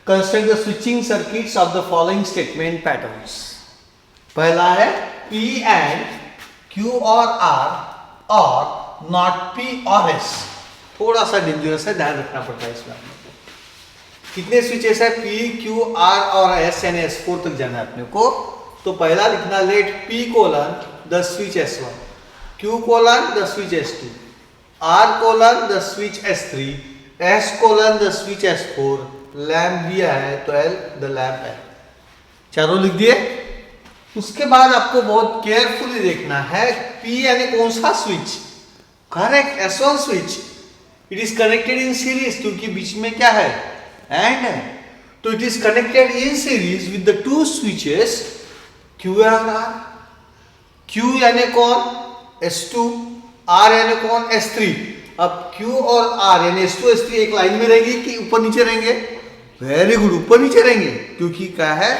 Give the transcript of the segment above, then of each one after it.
Construct the switching circuits of the following statement patterns. पहला है P and Q और R और not P और S। थोड़ा सा डेंजरस है, ध्यान रखना पड़ता है इसमें। कितने स्विचेस है? P, Q, R और S यानी S4 तक जाना है अपने को। तो पहला लिखना let P colon the switch S1, Q colon the switch S2, R colon the switch S3, S colon the switch S4, lamp दिया है तो L द लैम्प है। चारों लिख दिए। उसके बाद आपको बहुत केयरफुली देखना है P यानी कौन सा switch? Correct, S1 switch. It is connected in series, क्योंकि बीच में क्या है? एंड है। तो it is connected in series with the two switches Q और R। Q यानी कौन? S2, R यानी कौन? S3। अब Q और R यानी S2 S3 एक लाइन में रहेंगे कि ऊपर नीचे रहेंगे? वेरी गुड, ऊपर नीचे रहेंगे, क्योंकि क्या है?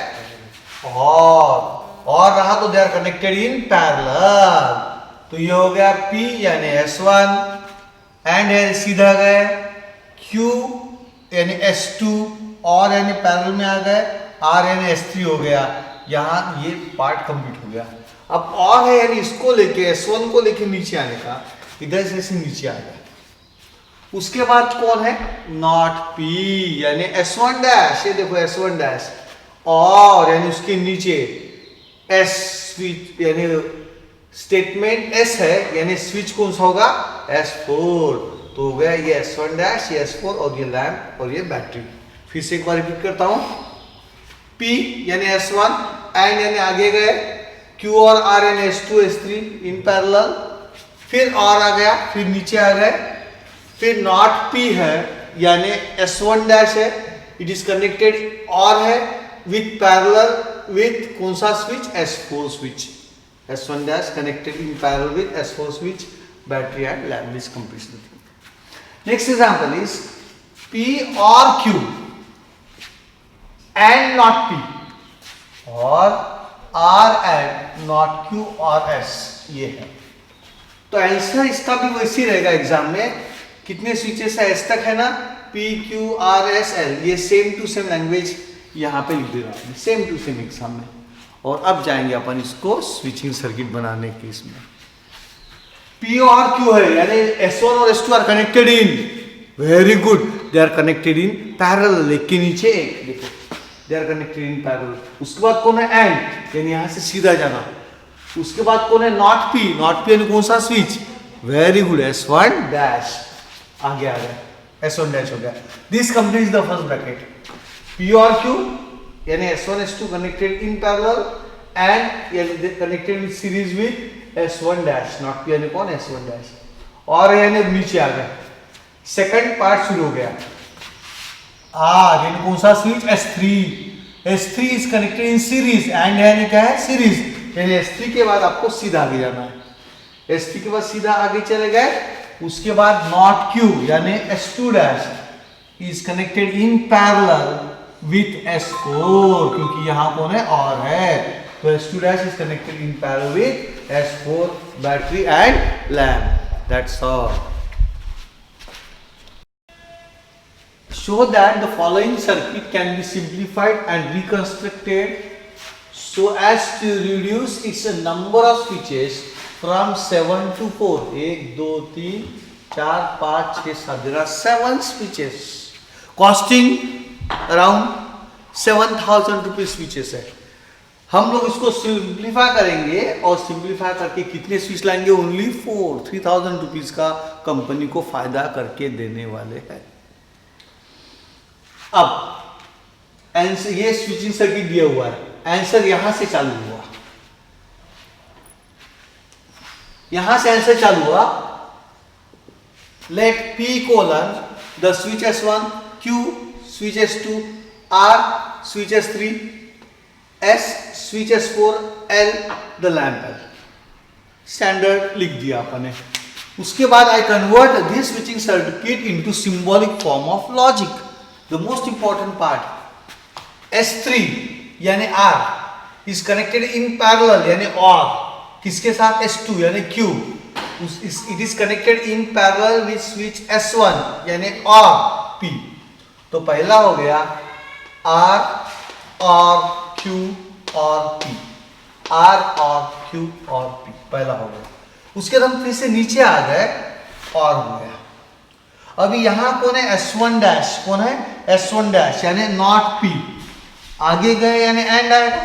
और रहा तो they are connected in parallel. तो ये हो गया P यानी S1 एंड है सीधा गए, Q यानी S2 और यानी पैरेलल में आ गए, R यानी S3 हो गया। यहाँ ये पार्ट कंप्लीट हो गया। अब और है यानी इसको लेके S1 को लेके नीचे आने का, इधर से नीचे आ गया। उसके बाद कौन है? नॉट P यानी S1 डैश। ये देखो S1 डैश और यानी उसके नीचे S स्विच यानी स्टेटमेंट S है, यानी स्विच कौन सा होगा? S4। तो हो गया ये S1 डैश, ये S4 और ये लैम्प और ये बैटरी। फिर से एक बार रिपीट करता हूं। P यानी S1 एंड यानी आगे गए, Q और R यानी S2 S3 इन पैरेलल, फिर R आ गया, फिर नीचे आ गए, फिर नॉट P है यानी S1 डैश है, इट इज कनेक्टेड और है विथ पैरेलल विथ कौन सा switch? S4 switch. S1 dash connected in parallel with S4 switch, battery and lamp is complete. Next example is P or Q and not P or R and not Q or S, ये है। तो answer इसका भी वैसे ही रहेगा exam में। कितने switches है? S तक है ना? P, Q, R, S, L। ये सेम टू सेम लैंग्वेज यहाँ पे लिख देगा, सेम टू सेम एग्जाम में। और अब जाएंगे अपन इसको स्विचिंग सर्किट बनाने के। इसमें P और Q है यानी S1 और S2 are connected in, very good, they are connected in parallel. एक के नीचे एक, देखो they are connected in parallel. उसके बाद कौन है? एंड यानी यहां से सीधा जाना। उसके बाद कौन है? Not P। नॉट P यानी कौन सा switch? Very good, S1 dash. आगे आ गया, S1 डैश हो गया। This completes the first bracket. P और Q यानी S1 S2 connected in parallel and यानी connected with series with S1 dash, not P यानी कौन? S1 dash। और यानी नीचे आ गया, सेकंड पार्ट शुरू हो गया। R यानी कौन सा switch? S3। S3 is connected in series and यानी क्या है? सीरीज। यानी S3 के बाद आपको सीधा आगे जाना है। S3 के बाद सीधा आगे चले गए। उसके बाद नॉट Q यानी S2 dash is connected in parallel with S4, क्योंकि यहां कौन है? और है। तो S2 dash is connected in parallel with S4 battery and lamp. That's all. Show that the following circuit can be simplified and reconstructed so as to reduce its number of switches from 7 to 4. 1 2 3 4 5 6 7 there are 7 switches costing around 7,000 rupees switches है। हम लोग इसको simplify करेंगे और simplify करके कितने switch लाएंगे? Only 4। 3,000 rupees का कंपनी को फायदा करके देने वाले हैं। अब आंसर, ये स्विचिंग सर्किट दिया हुआ है, आंसर यहां से चालू हुआ, यहां से आंसर चालू हुआ। Let P colon the switch S1, Q switch S2, R switch S3, S switch S4, L the lamp L। Standard लिख दिया आपने। उसके बाद I convert this switching circuit into symbolic form of logic. The most important part, S3 यानी R is connected in parallel यानी और किसके साथ? S2 यानी Q। It is connected in parallel with switch S1 यानी और P। तो पहला हो गया आर और क्यू और पी, आर और क्यू और पी, पहला हो गया। उसके बाद हम फिर से नीचे आ गए और हो गया। अभी यहां कौन है, S1 डैश, कौन है S1 डैश, यानी नॉट पी, आगे गए यानी एंड आएगा,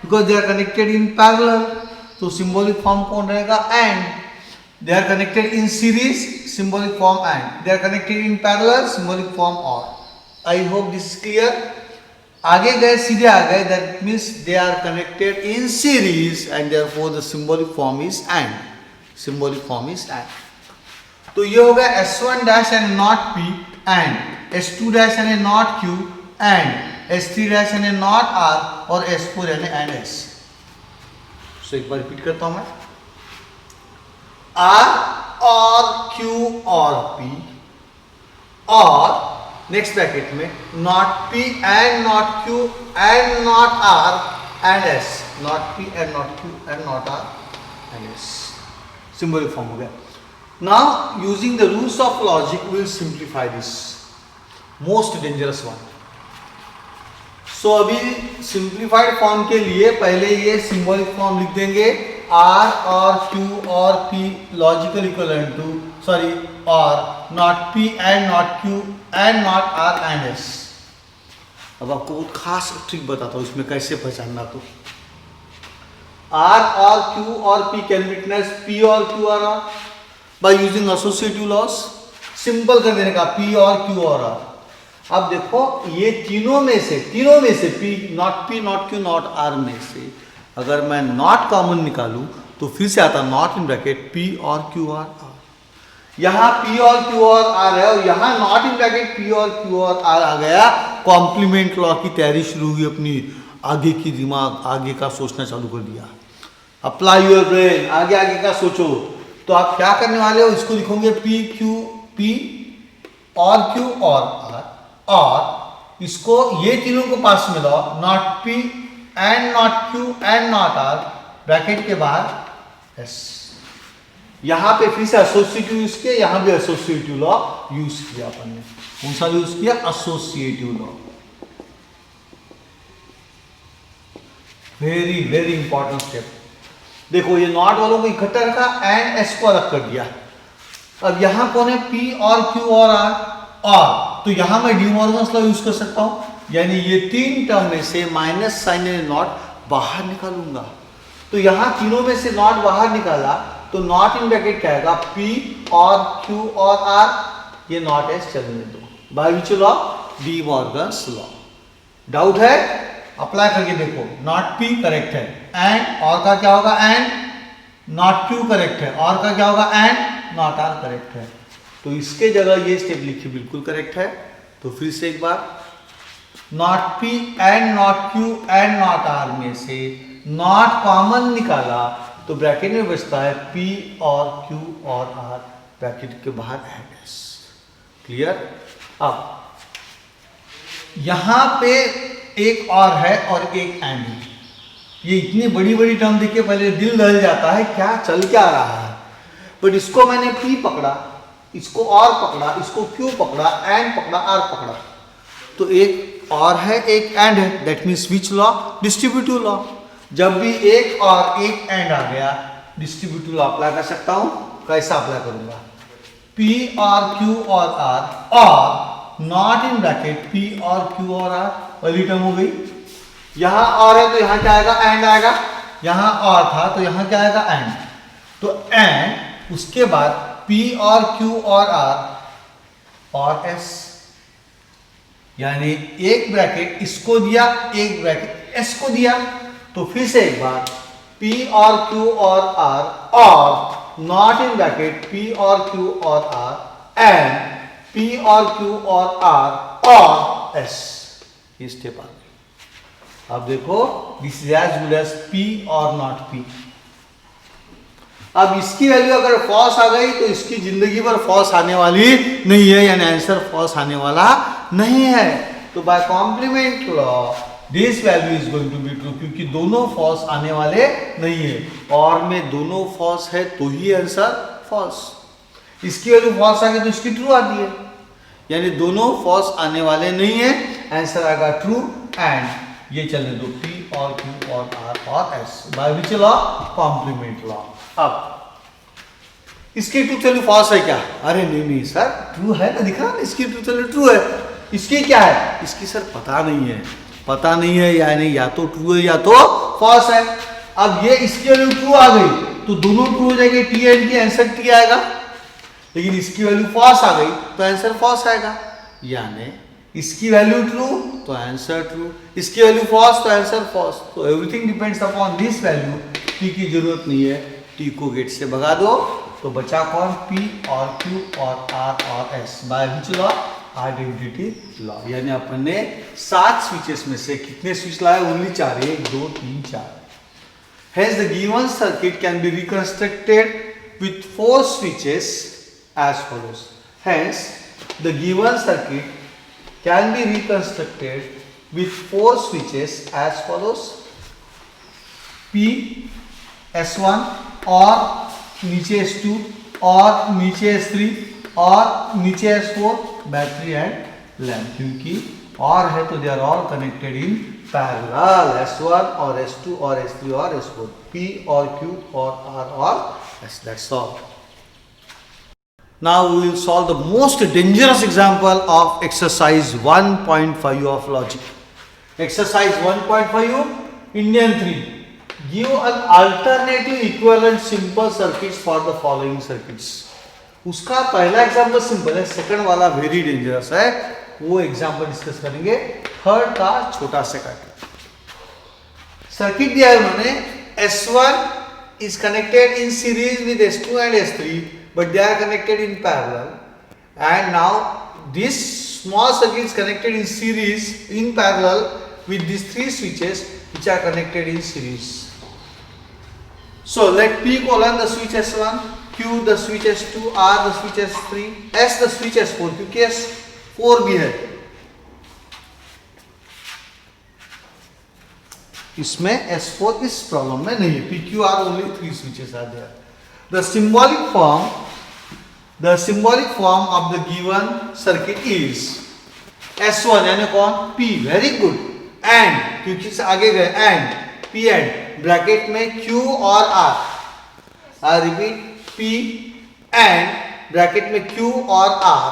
because they are connected in parallel, तो सिंबॉलिक फॉर्म कौन रहेगा, and. They are connected in series, symbolic form and. They are connected in parallel, symbolic form or. I hope this is clear. आगे गए सीधे आ गए, that means they are connected in series and therefore the symbolic form is and. Symbolic form is and. तो ये हो गया S1 dash and not P and S2 dash and not Q and S3 dash and not R और S4 and S. So एक बार repeat करता हूं मैं, R और Q और P और नेक्स्ट ब्रैकेट में not P and not Q and not R and S, not P and not Q and not R and S, symbolic form हो गया। Now using the rules of logic will simplify this most dangerous one. So अभी simplified form के लिए पहले ये symbolic form लिख देंगे, R और Q और P logical equivalent to, sorry, और not P and not Q and not R and S। अब आपको बहुत खास ट्रिक बताता हूँ इसमें कैसे पहचानना। तो R और Q और P कैन विटनेस P और Q और R by using associative loss. Simple कर देने का P और Q और R। अब देखो ये तीनों में से P, not Q, not R में से अगर मैं नॉट कॉमन निकालूं तो फिर से आता नॉट इन ब्रैकेट P और Q और R। यहां P और Q और R है और यहां नॉट इन ब्रैकेट P और Q और R आ गया। कॉम्प्लीमेंट लॉ की तैयारी शुरू हुई, अपनी आगे की दिमाग आगे का सोचना चालू कर दिया। अप्लाई योर ब्रेन, आगे आगे का सोचो। तो आप क्या करने वाले हो, इसको लिखोगे P और Q और R और इसको ये तीनों को पास में लो, not P and not Q and not R, bracket के बाद S। यहां पे फिर से एसोसिएटिव यूज किया, यहां भी एसोसिएटिव लॉ यूज किया अपन ने। कौन सा यूज किया, associative law. Very very important step. देखो ये नॉट वालों को इकट्ठा रखा एंड S को अलग कर दिया। अब यहां कौन है, P और Q और R, और तो यहां मैं डिमॉर्गन्स लॉ यूज कर सकता हूं, यानी ये तीन टर्म में से माइनस साइन यानी नॉट बाहर निकालूंगा। तो यहां तीनों में से नॉट बाहर निकाला तो नॉट इन ब्रैकेट क्या आएगा, P और Q और R, ये नॉट S चलने दो bye which law, De Morgan's law. Doubt है, अप्लाई करके देखो। नॉट P करेक्ट है, एंड और का क्या होगा, एंड नॉट Q करेक्ट है, और का क्या होगा, एंड नॉट R करेक्ट है। तो इसके जगह ये स्टेप लिखिए, बिल्कुल करेक्ट है। तो फिर से एक बार, not P and not Q and not R में से नॉट कॉमन निकाला तो ब्रैकेट में बचता है P और Q और R, ब्रैकेट के बाहर एंड S। क्लियर। अब यहां पे एक और है और एक एंड है। ये इतनी बड़ी बड़ी टर्म देखिए पहले दिल दहल जाता है, क्या चल क्या रहा है। बट इसको मैंने P पकड़ा, इसको और पकड़ा, इसको Q पकड़ा, एंड पकड़ा, R पकड़ा, तो एक और है एक एंड है। That means which law, distributive law. जब भी एक और एक एंड आ गया, डिस्ट्रीब्यूटिव लॉ अप्लाई कर सकता हूं। कैसा अप्लाई करूंगा, P और Q और R और नॉट इन ब्रैकेट P और Q और R, पहली टर्म हो गई। यहां और है तो यहां क्या आएगा, एंड आएगा। यहां और था तो यहां क्या आएगा, एंड। तो एंड, उसके बाद P और Q और R और S, यानी एक ब्रैकेट इसको दिया, एक ब्रैकेट S को दिया। तो फिर से एक बार, P और Q और R और नॉट इन ब्रैकेट P और Q और R एंड P और Q और R और S, ये स्टेप आ गई। अब देखो, this is as good as P और नॉट P। अब इसकी वैल्यू अगर फॉल्स आ गई तो इसकी जिंदगी भर फॉल्स आने वाली नहीं है, यानी आंसर फॉल्स आने वाला नहीं है। तो by complement law this value is going to be true, क्योंकि दोनों फॉल्स आने वाले नहीं है। और में दोनों फॉल्स है तो ही आंसर फॉल्स। इसकी वैल्यू फॉल्स आ गई तो इसकी ट्रू आती है, यानी दोनों फॉल्स आने वाले नहीं है, आंसर आएगा ट्रू एंड ये चलने दो P और Q और R और S by which law? Complement law. अब इसकी ट्रूथ वैल्यू फॉल्स है क्या? अरे नहीं सर, ट्रू है ना, दिख रहा है इसकी ट्रूथ वैल्यू ट्रू है। इसकी क्या है? इसकी सर पता नहीं है यानी या तो ट्रू है या तो फॉल्स है। अब ये इसकी वैल्यू ट्रू आ गई तो दोनों ट्रू हो जाएंगे, टी एंड की आंसर टी आएगा। लेकिन इसकी वैल्यू फॉल्स आ गई तो आंसर फॉल्स आएगा, यानी इसकी वैल्यू ट्रू तो आंसर ट्रू, इसकी वैल्यू फॉल्स तो आंसर फॉल्स। तो everything depends upon this value. T की जरूरत नहीं है, टी को गेट से भगा दो तो बचा कौन? P और Q और R और S by which law? Identity law. यानी अपन ने 7 स्विचेस में से कितने स्विच लाए? Only 4, 1 2 3 4। Hence the given circuit can be reconstructed with 4 switches as follows. Hence the given circuit can be reconstructed with 4 switches as follows. P S1 और नीचे S2 और नीचे S3 और नीचे S4 बैटरी एंड लैम्प, क्योंकि और है तो they are all connected in parallel, S1 और S2 और S3 और S4, P और Q और R और S. That's all. Now we will solve the most dangerous example of exercise 1.5 of logic. Exercise 1.5 Indian 3. Give an alternative equivalent simple circuits for the following circuits. उसका पहला example simple है, second वाला very dangerous है, वो example discuss करेंगे। Third का छोटा सा कट सर्किट दिया है उन्होंने। S1 is connected in series with S2 and S3, but they are connected in parallel. And now this small circuit is connected in series in parallel with these 3 switches which are connected in series. So let P colon the switch S1, Q the switch S2, R the switch S3, S the switch S4, क्योंकि S4 भी है। इसमें S4 इस problem में नहीं है। P Q R only 3 switches are there. The symbolic form of the given circuit is S1 यानी कौन? P, very good, and क्योंकि से आगे गए and P and ब्रैकेट में Q और R, I repeat P and bracket में Q और R।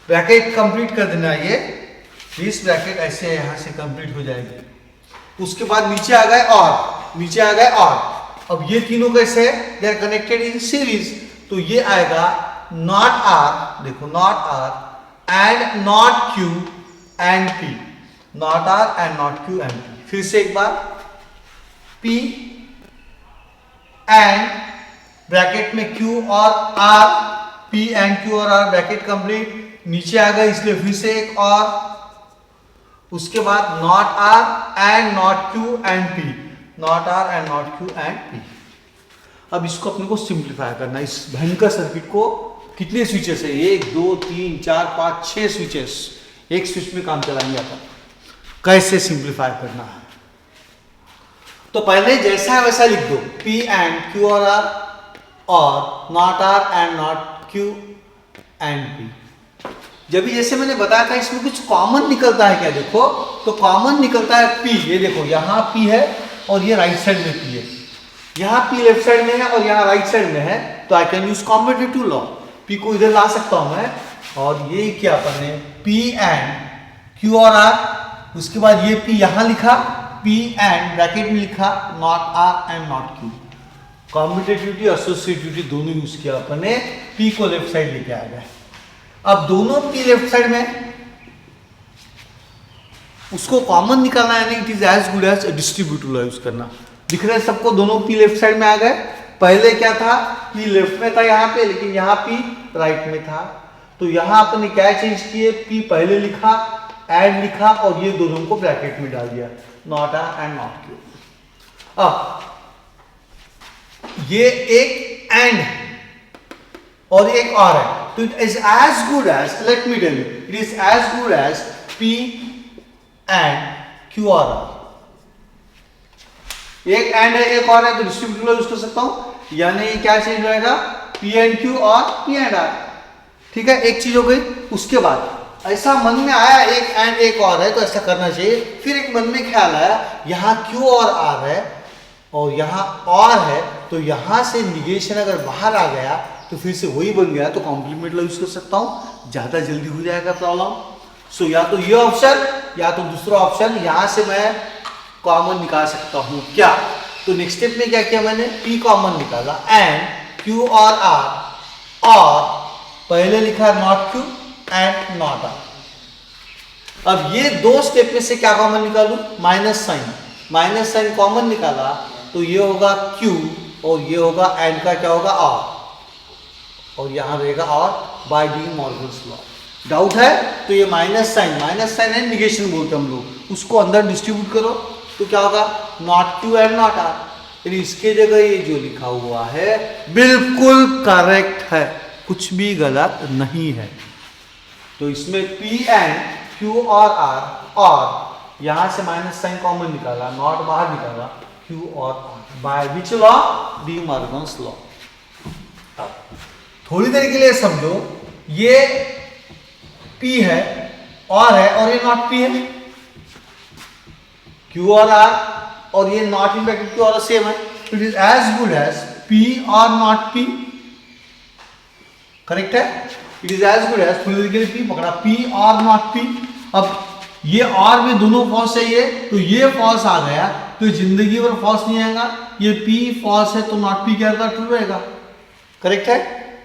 ब्रैकेट कंप्लीट कर देना, ये इस ब्रैकेट ऐसे यहां से कंप्लीट हो जाएगी। उसके बाद नीचे आ गए और अब ये तीनों कैसे? They are connected in series, तो ये आएगा नॉट R, देखो not R and not Q and P, not R and not Q and P। फिर से एक बार P एंड ब्रैकेट में Q और R, P एंड Q और R ब्रैकेट कंप्लीट, नीचे आ गए इसलिए फिर से एक और, उसके बाद not R and not Q and P, not R and not Q and P। अब इसको अपने को सिंप्लीफाई करना, इस भयंकर सर्किट को। कितने स्विचेस है? 1 2 3 4 5 6 स्विचेस, एक स्विच में काम चलाएंगे अपन। कैसे सिंप्लीफाई करना है? तो पहले जैसा है वैसा लिख दो, P एंड Q और R और not R and not Q and P। जब भी जैसे मैंने बताया था इसमें कुछ कॉमन निकलता है क्या? देखो तो कॉमन निकलता है P। ये देखो यहाँ P है और ये राइट साइड में P है, यहाँ P लेफ्ट साइड में है और यहाँ राइट साइड में है, तो I can use competitive law. P को इधर ला सकता हूं मैं, और ये क्या अपन ने P एंड Q और R, उसके बाद ये P यहाँ लिखा, P एंड ब्रैकेट में लिखा not R and not Q। Commutativity associativity दोनों यूज किया अपन ने। P को लेफ्ट साइड लेके आ गए। अब दोनों P लेफ्ट साइड में, उसको कॉमन निकालना है, it is as good as distributive law use करना। दिख रहा है सबको, दोनों P लेफ्ट साइड में आ गए। पहले क्या था? P लेफ्ट में था यहाँ पे, लेकिन यहाँ P राइट में था, तो यहाँ अपन ने क्या चेंज किए? P पहले लिखा, एंड लिखा और ये दोनों को ब्रैकेट में डाल दिया, not R and not Q। अब ये एक एंड और एक और है, तो it is as good as, let me tell you, it is as good as P and Q और R। एक एंड है एक और है, तो डिस्ट्रीब्यूटिव लॉ यूज कर सकता हूं, यानी क्या चेंज हो जाएगा? P एंड Q और P एंड R। ठीक है, एक चीज हो गई। उसके बाद ऐसा मन में आया एक एंड एक और है तो ऐसा करना चाहिए। फिर एक मन में ख्याल आया यहाँ क्यू और आर है और यहाँ और है, तो यहाँ से निगेशन अगर बाहर आ गया तो फिर से वही बन गया, तो कॉम्प्लीमेंट यूज कर सकता हूँ, ज़्यादा जल्दी हो जाएगा प्रॉब्लम। सो या तो ये ऑप्शन या तो दूसरा ऑप्शन, यहाँ से मैं कॉमन निकाल सकता हूँ क्या। तो नेक्स्ट स्टेप में क्या किया मैंने, P कॉमन निकाला एंड Q और R, और पहले लिखा not Q and not R। अब ये दो स्टेप में से क्या कॉमन निकालूं, माइनस साइन कॉमन निकाला तो ये होगा Q और ये होगा एंड का क्या होगा R, और यहाँ रहेगा R by De Morgan's law. Doubt है तो ये माइनस साइन है निगेशन बोलते हम लोग, उसको अंदर डिस्ट्रीब्यूट करो तो क्या होगा not Q and not R। यानी इसके जगह ये जो लिखा हुआ है बिल्कुल करेक्ट है, कुछ भी गलत नहीं है। तो इसमें P एंड Q और R, और यहां से माइनस साइन कॉमन निकाला, नॉट बाहर निकाला, Q और R bye which law, D Morgan's law. थोड़ी देर के लिए समझो, ये P है और ये नॉट P है, Q और R और ये नॉट इन ब्रैकेट Q और सेम है, it is as good as P और नॉट P। करेक्ट है, it is as good as, थोड़ी देर के लिए P पकड़ा, P और नॉट P। अब ये और में दोनों फॉल्स है, ये तो ये फॉल्स आ गया तो जिंदगी भर फॉल्स नहीं आएगा, ये P फॉल्स है तो नॉट P क्या रहेगा, ट्रू रहेगा। करेक्ट है,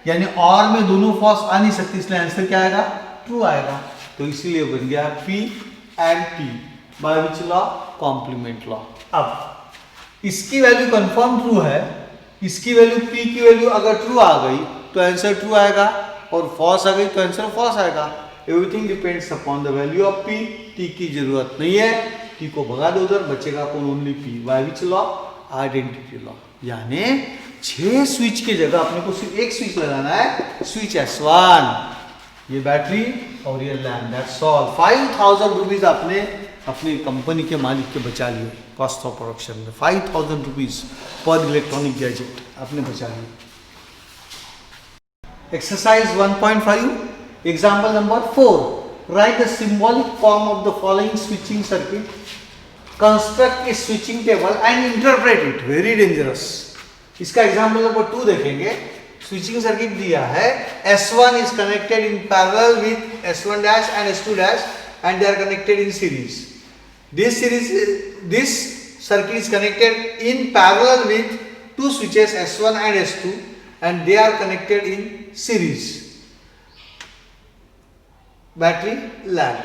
यानी और में दोनों फॉल्स आ नहीं सकती, इसलिए आंसर क्या आएगा, ट्रू आएगा। तो इसीलिए बन गया P and T by which law, complement law. अब इसकी वैल्यू कंफर्म ट्रू है, इसकी वैल्यू P की वैल्यू अगर ट्रू आ गई तो आंसर ट्रू आएगा, और फॉल्स आ गई तो आंसर फॉल्स आएगा। Everything depends upon the value of P। T की जरूरत नहीं है, T को भगा दो उधर, बचेगा कौन, only P bye which law, identity law. यानी 6 स्विच की जगह अपने को सिर्फ एक स्विच लगाना है, स्विच S1, ये बैटरी और ये लैम्प, दैट्स ऑल। 5000 रुपीज आपने अपनी कंपनी के मालिक के बचा लिए, कॉस्ट ऑफ प्रोडक्शन में 5000 रुपीज पर इलेक्ट्रॉनिक गैजेट आपने बचा लिए। Exercise 1.5, example number 4, right the symbolic form of the following switching circuit, construct A switching table and interpret it. Very dangerous. इसका एग्जाम्पल नंबर 2 देखेंगे। स्विचिंग सर्किट दिया है, S1 is connected in parallel with S1 dash and S2 dash and they are connected in series. This circuit is connected in parallel with two switches S1 and S2 and they are connected in series. Battery, lamp.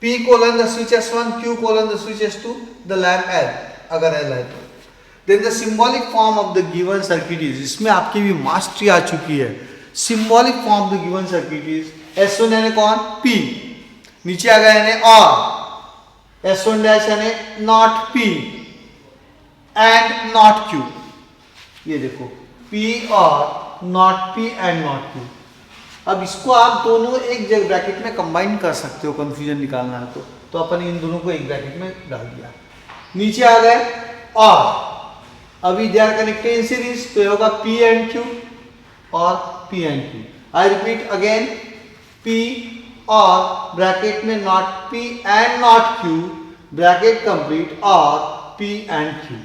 P colon the switch S1, Q colon the switch S2, the lamp L, अगर L है तो। Then the symbolic form of the given circuit is, इसमें आपकी भी mastery आ चुकी है। Symbolic form of the given circuit is S1 यानी कौन, P, नीचे आ गया यानी R, S1 डैश यानी not P and not Q। ये देखो P और not P and not Q। अब इसको आप दोनों एक जगह ब्रैकेट में कंबाइन कर सकते हो, कंफ्यूजन निकालना है तो अपन इन दोनों को एक ब्रैकेट में डाल दिया। नीचे आ गए और अभी they are connected in series, तो ये होगा P एंड Q और P and Q। I repeat again, P और ब्रैकेट में not P and not Q, bracket complete और P एंड Q।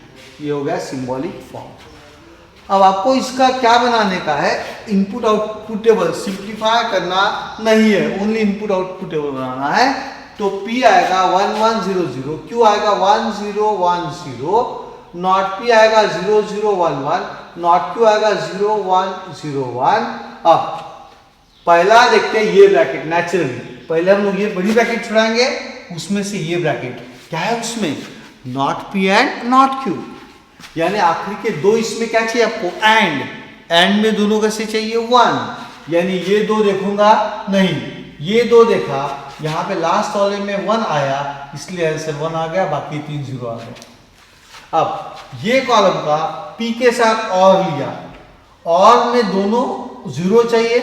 ये हो गया सिंबॉलिक फॉर्म। अब आपको इसका क्या बनाने का है, इनपुट आउटपुट टेबल। सिंप्लीफाई करना नहीं है, ओनली इनपुट आउटपुट टेबल बनाना है। तो P आएगा 1100, Q आएगा 1010, नॉट P आएगा 0011, नॉट Q आएगा 0101। अब पहला देखते हैं ये ब्रैकेट, नेचुरली पहले हम लोग ये बड़ी ब्रैकेट छुड़ाएंगे, उसमें से ये ब्रैकेट क्या है, उसमें not P and not Q, यानी आखिरी के दो इसमें क्या चाहिए आपको, एंड में दोनों कैसे चाहिए 1, यानी ये दो देखूंगा नहीं, ये दो देखा, यहाँ पे लास्ट वाले में 1 आया इसलिए आंसर 1 आ गया, बाकी 3 0 आ गए। अब ये कॉलम का P के साथ और लिया, और में दोनों 0 चाहिए,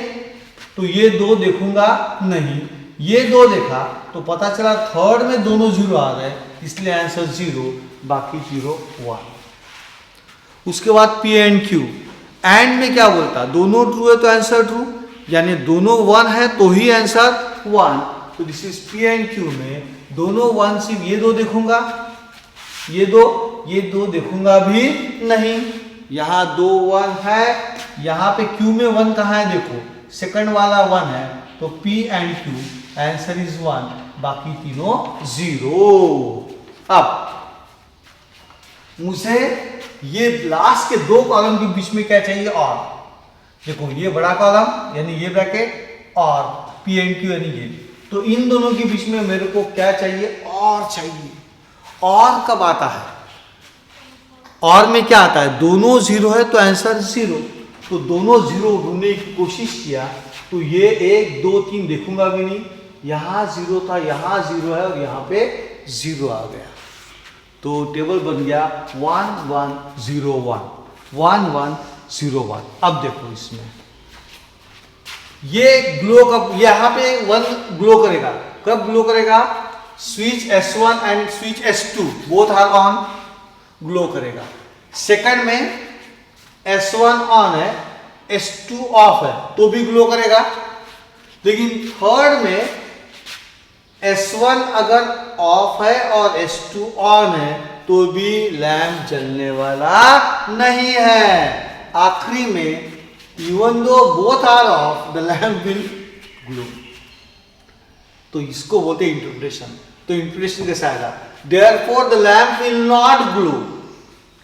तो ये दो देखूंगा नहीं, ये दो देखा तो पता चला थर्ड में दोनों 0 आ गए, इसलिए आंसर 0, बाकी 0 1। उसके बाद P एंड Q, एंड में क्या बोलता, दोनों ट्रू है तो आंसर ट्रू, यानी दोनों 1 है तो ही आंसर 1, तो this is P and Q में दोनों 1, सिर्फ ये दो देखूंगा, ये दो देखूंगा भी नहीं। यहाँ 2 1 है, यहाँ पे Q में 1 कहाँ है देखो, सेकंड वाला 1 है, तो P and Q answer is 1, बाकी तीनों 0। अब मुझे ये लास्ट के दो कॉलम के बीच में क्या चाहिए, और देखो ये बड़ा कॉलम यानी ये ब्रैकेट और P एंड Q यानी ये, तो इन दोनों के बीच में मेरे को क्या चाहिए, और चाहिए। और कब आता है, और में क्या आता है, दोनों 0 है तो आंसर 0, तो दोनों 0 ढूंढने की कोशिश किया तो ये 1 2 3 देखूंगा भी नहीं, यहाँ 0 था, यहाँ 0 है और यहाँ पे 0 आ गया, तो टेबल बन गया 1 1 0 1 1 1 0 1। अब देखो इसमें ये ग्लो कब, यहाँ पे 1 ग्लो करेगा, कब ग्लो करेगा, switch S1 and switch S2 both are on, glow करेगा। सेकंड में S1 ऑन है, S2 ऑफ है, तो भी ग्लो करेगा। लेकिन थर्ड में S1 अगर ऑफ है और S2 ऑन है तो भी लैंप जलने वाला नहीं है। आखिरी में इवन दो both are off the lamp will glow. तो इसको बोलते हैं इंटरप्रिटेशन। तो इंटरप्रिटेशन कैसा आएगा, therefore the lamp will not glow,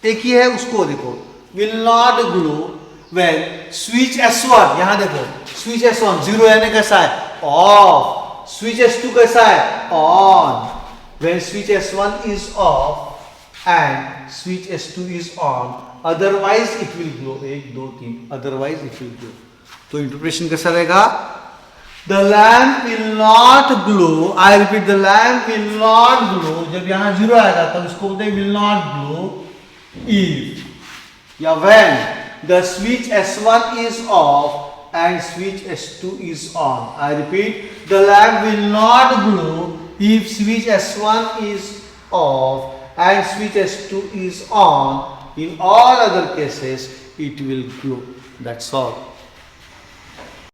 एक ही है उसको देखो, will not glow when switch S1, यहां देखो स्विच S1 0 यानी कैसा है, ऑफ, स्विच S2 कैसा है, on. When switch S1 is of and switch S2 is on, otherwise it will glow, 1 2 3, otherwise it will glow. तो इंटरप्रिटेशन कैसा रहेगा, the lamp will not glow, I repeat the lamp will not glow, जब यहां 0 आएगा तब इसको बोलते हैं विल नॉट ग्लो if या when the switch S1 is off and switch S2 is on. I repeat, the lamp will not glow if switch S1 is off and switch S2 is on. In all other cases, it will glow. That's all.